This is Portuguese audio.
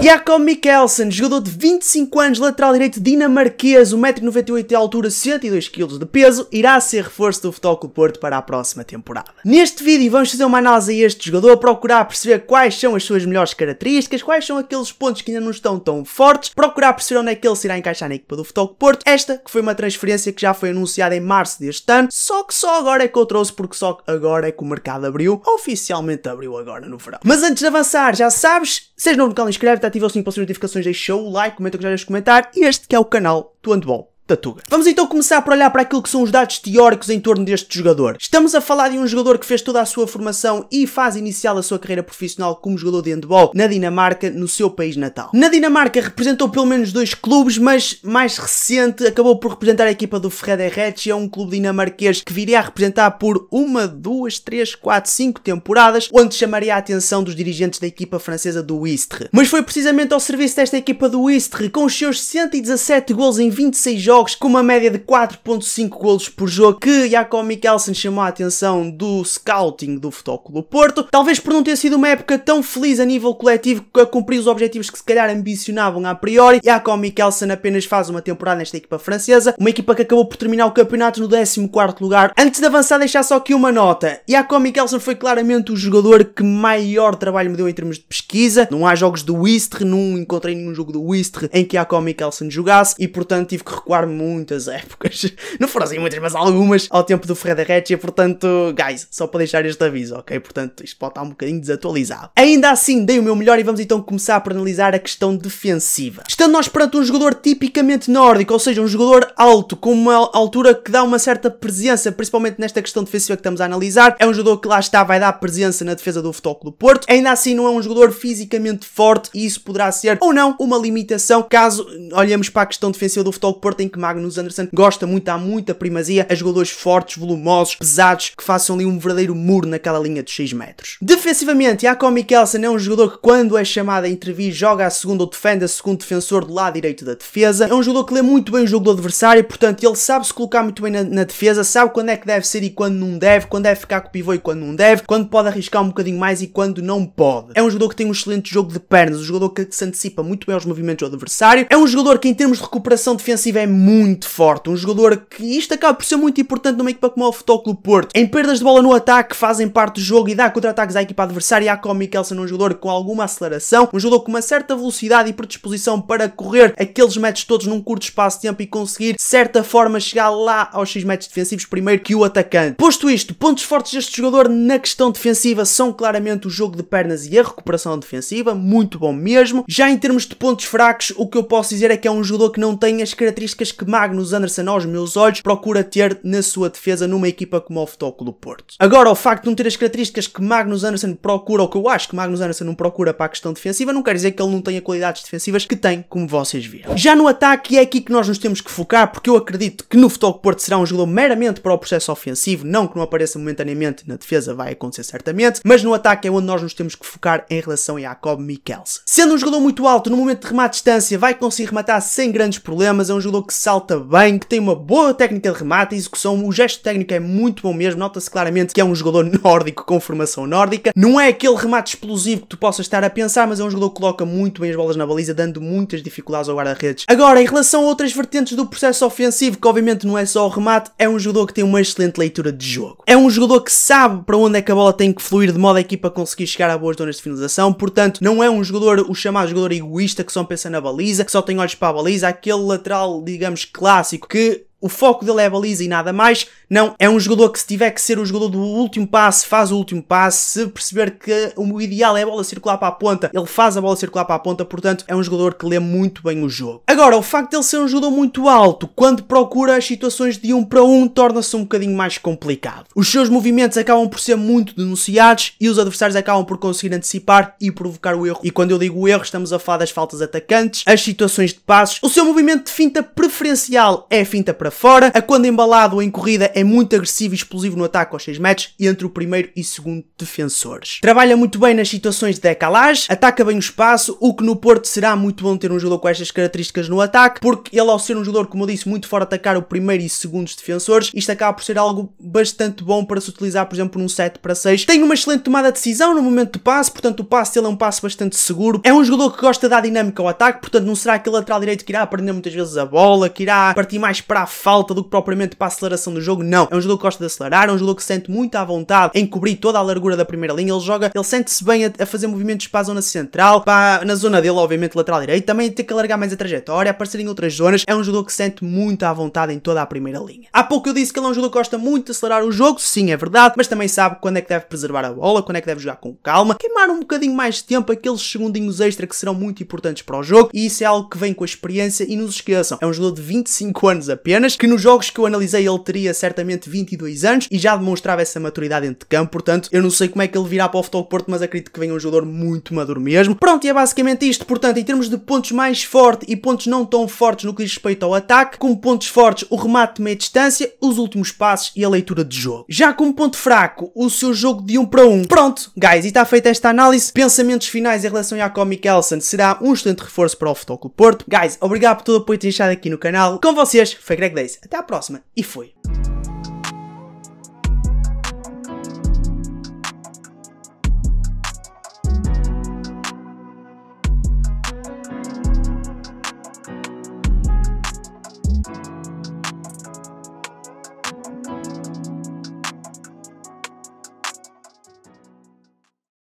Jakob Mikkelsen, jogador de 25 anos, lateral direito dinamarquês, 1,98 m de altura, 102 kg de peso, irá ser reforço do Futebol Clube do Porto para a próxima temporada. Neste vídeo vamos fazer uma análise a este jogador, procurar perceber quais são as suas melhores características, quais são aqueles pontos que ainda não estão tão fortes, procurar perceber onde é que ele se irá encaixar na equipa do Futebol Clube do Porto. Esta que foi uma transferência que já foi anunciada em março deste ano, só que só agora é que eu trouxe, porque só agora é que o mercado abriu, oficialmente abriu agora no verão. Mas antes de avançar, já sabes, seja novo no canal, inscreve-te, ativa o sininho para as notificações, deixa o like, comenta o que já vais comentar, e este que é o canal do Handball da Tuga. Vamos então começar por olhar para aquilo que são os dados teóricos em torno deste jogador. Estamos a falar de um jogador que fez toda a sua formação e fase inicial da sua carreira profissional como jogador de handball na Dinamarca, no seu país natal. Na Dinamarca representou pelo menos 2 clubes, mas mais recente acabou por representar a equipa do Fredericia, um clube dinamarquês que viria a representar por 1, 2, 3, 4, 5 temporadas, onde chamaria a atenção dos dirigentes da equipa francesa do Istres. Mas foi precisamente ao serviço desta equipa do Istres, com os seus 117 golos em 26 jogos, com uma média de 4.5 golos por jogo, que Jakob Mikkelsen chamou a atenção do scouting do Futebol Clube do Porto. Talvez por não ter sido uma época tão feliz a nível coletivo, a cumprir os objetivos que se calhar ambicionavam a priori, Jakob Mikkelsen apenas faz uma temporada nesta equipa francesa, uma equipa que acabou por terminar o campeonato no 14º lugar. Antes de avançar, deixar só aqui uma nota. Jakob Mikkelsen foi claramente o jogador que maior trabalho me deu em termos de pesquisa. Não há jogos do Istres, não encontrei nenhum jogo do Istres em que Jakob Mikkelsen jogasse, e portanto tive que recuar muitas épocas, não foram assim muitas, mas algumas, ao tempo do Fredericia. Portanto, guys, só para deixar este aviso, ok? Portanto, isto pode estar um bocadinho desatualizado. Ainda assim, dei o meu melhor e vamos então começar por analisar a questão defensiva. Estando nós perante um jogador tipicamente nórdico, ou seja, um jogador alto, com uma altura que dá uma certa presença, principalmente nesta questão defensiva que estamos a analisar, é um jogador que lá está, vai dar presença na defesa do Futebol Clube do Porto. Ainda assim, não é um jogador fisicamente forte, e isso poderá ser, ou não, uma limitação, caso olhemos para a questão defensiva do Futebol Clube do Porto, em que Magnus Andersson gosta muito, dá muita primazia a jogadores fortes, volumosos, pesados, que façam ali um verdadeiro muro naquela linha de 6 metros. Defensivamente, Jakob Mikkelsen é um jogador que, quando é chamado a intervir, joga a segunda ou defende a segundo defensor do lado direito da defesa. É um jogador que lê muito bem o jogo do adversário, portanto ele sabe se colocar muito bem na defesa, sabe quando é que deve ser e quando não deve, quando deve ficar com o pivô e quando não deve, quando pode arriscar um bocadinho mais e quando não pode. É um jogador que tem um excelente jogo de pernas, um jogador que se antecipa muito bem aos movimentos do adversário. É um jogador que, em termos de recuperação defensiva, é muito forte, um jogador que isto acaba por ser muito importante numa equipa como o Futebol Clube do Porto. Em perdas de bola no ataque, fazem parte do jogo e dá contra-ataques à equipa adversária. Jakob Mikkelsen é um jogador com alguma aceleração, um jogador com uma certa velocidade e predisposição para correr aqueles metros todos num curto espaço de tempo e conseguir, de certa forma, chegar lá aos 6 metros defensivos primeiro que o atacante. Posto isto, pontos fortes deste jogador na questão defensiva são claramente o jogo de pernas e a recuperação defensiva, muito bom mesmo. Já em termos de pontos fracos, o que eu posso dizer é que é um jogador que não tem as características que Magnus Andersson, aos meus olhos, procura ter na sua defesa numa equipa como o Futebol Clube do Porto. Agora, o facto de não ter as características que Magnus Andersson procura, ou que eu acho que Magnus Andersson não procura para a questão defensiva, não quer dizer que ele não tenha qualidades defensivas que tem, como vocês viram. Já no ataque, é aqui que nós nos temos que focar, porque eu acredito que no Futebol Clube do Porto será um jogador meramente para o processo ofensivo, não que não apareça momentaneamente na defesa, vai acontecer certamente, mas no ataque é onde nós nos temos que focar em relação a Jakob Mikkelsen. Sendo um jogador muito alto, no momento de remate de distância, vai conseguir rematar sem grandes problemas, é um jogador que salta bem, que tem uma boa técnica de remate e execução, o gesto técnico é muito bom mesmo, nota-se claramente que é um jogador nórdico com formação nórdica. Não é aquele remate explosivo que tu possas estar a pensar, mas é um jogador que coloca muito bem as bolas na baliza, dando muitas dificuldades ao guarda-redes. Agora, em relação a outras vertentes do processo ofensivo, que obviamente não é só o remate, é um jogador que tem uma excelente leitura de jogo. É um jogador que sabe para onde é que a bola tem que fluir, de modo a equipa conseguir chegar a boas zonas de finalização, portanto, não é um jogador, o chamado jogador egoísta, que só pensa na baliza, que só tem olhos para a baliza, aquele lateral, digamos, clássico, que o foco dele é a baliza e nada mais. Não, é um jogador que, se tiver que ser o jogador do último passe, faz o último passe. Se perceber que o ideal é a bola circular para a ponta, ele faz a bola circular para a ponta. Portanto, é um jogador que lê muito bem o jogo. Agora, o facto de ele ser um jogador muito alto, quando procura as situações de 1 para 1, torna-se um bocadinho mais complicado. Os seus movimentos acabam por ser muito denunciados e os adversários acabam por conseguir antecipar e provocar o erro. E quando eu digo erro, estamos a falar das faltas atacantes, as situações de passos. O seu movimento de finta preferencial é a finta para para fora, a quando embalado ou em corrida é muito agressivo e explosivo no ataque aos 6 metros entre o primeiro e segundo defensores. Trabalha muito bem nas situações de decalagem, ataca bem o espaço, o que no Porto será muito bom ter um jogador com estas características no ataque, porque ele, ao ser um jogador, como eu disse, muito fora atacar o primeiro e segundos defensores, isto acaba por ser algo bastante bom para se utilizar, por exemplo, num 7-6. Tem uma excelente tomada de decisão no momento de passe, portanto o passe dele é um passe bastante seguro. É um jogador que gosta de dar dinâmica ao ataque, portanto não será aquele lateral direito que irá prender muitas vezes a bola, que irá partir mais para a falta do que propriamente para a aceleração do jogo. Não, é um jogador que gosta de acelerar, é um jogador que se sente muito à vontade em cobrir toda a largura da primeira linha. Ele sente-se bem a fazer movimentos para a zona central, na zona dele, obviamente, lateral direito, também ter que alargar mais a trajetória, aparecer em outras zonas. É um jogador que se sente muito à vontade em toda a primeira linha. Há pouco eu disse que ele é um jogador que gosta muito de acelerar o jogo, sim, é verdade, mas também sabe quando é que deve preservar a bola, quando é que deve jogar com calma, queimar um bocadinho mais de tempo, aqueles segundinhos extra que serão muito importantes para o jogo, e isso é algo que vem com a experiência. E não se esqueçam, é um jogador de 25 anos apenas, que nos jogos que eu analisei ele teria certamente 22 anos e já demonstrava essa maturidade dentro de campo, portanto eu não sei como é que ele virá para o Futebol Porto, mas acredito que venha um jogador muito maduro mesmo. Pronto, e é basicamente isto. Portanto, em termos de pontos mais fortes e pontos não tão fortes no que diz respeito ao ataque, como pontos fortes, o remate de meia distância, os últimos passos e a leitura de jogo. Já como ponto fraco, o seu jogo de 1 para 1. Pronto, guys, e está feita esta análise. Pensamentos finais em relação a Jakob Mikkelsen: será um excelente reforço para o Futebol Porto. Guys, obrigado por todo o apoio que têm deixado aqui no canal. Com vocês, foi Greg Days. Até à próxima e fui.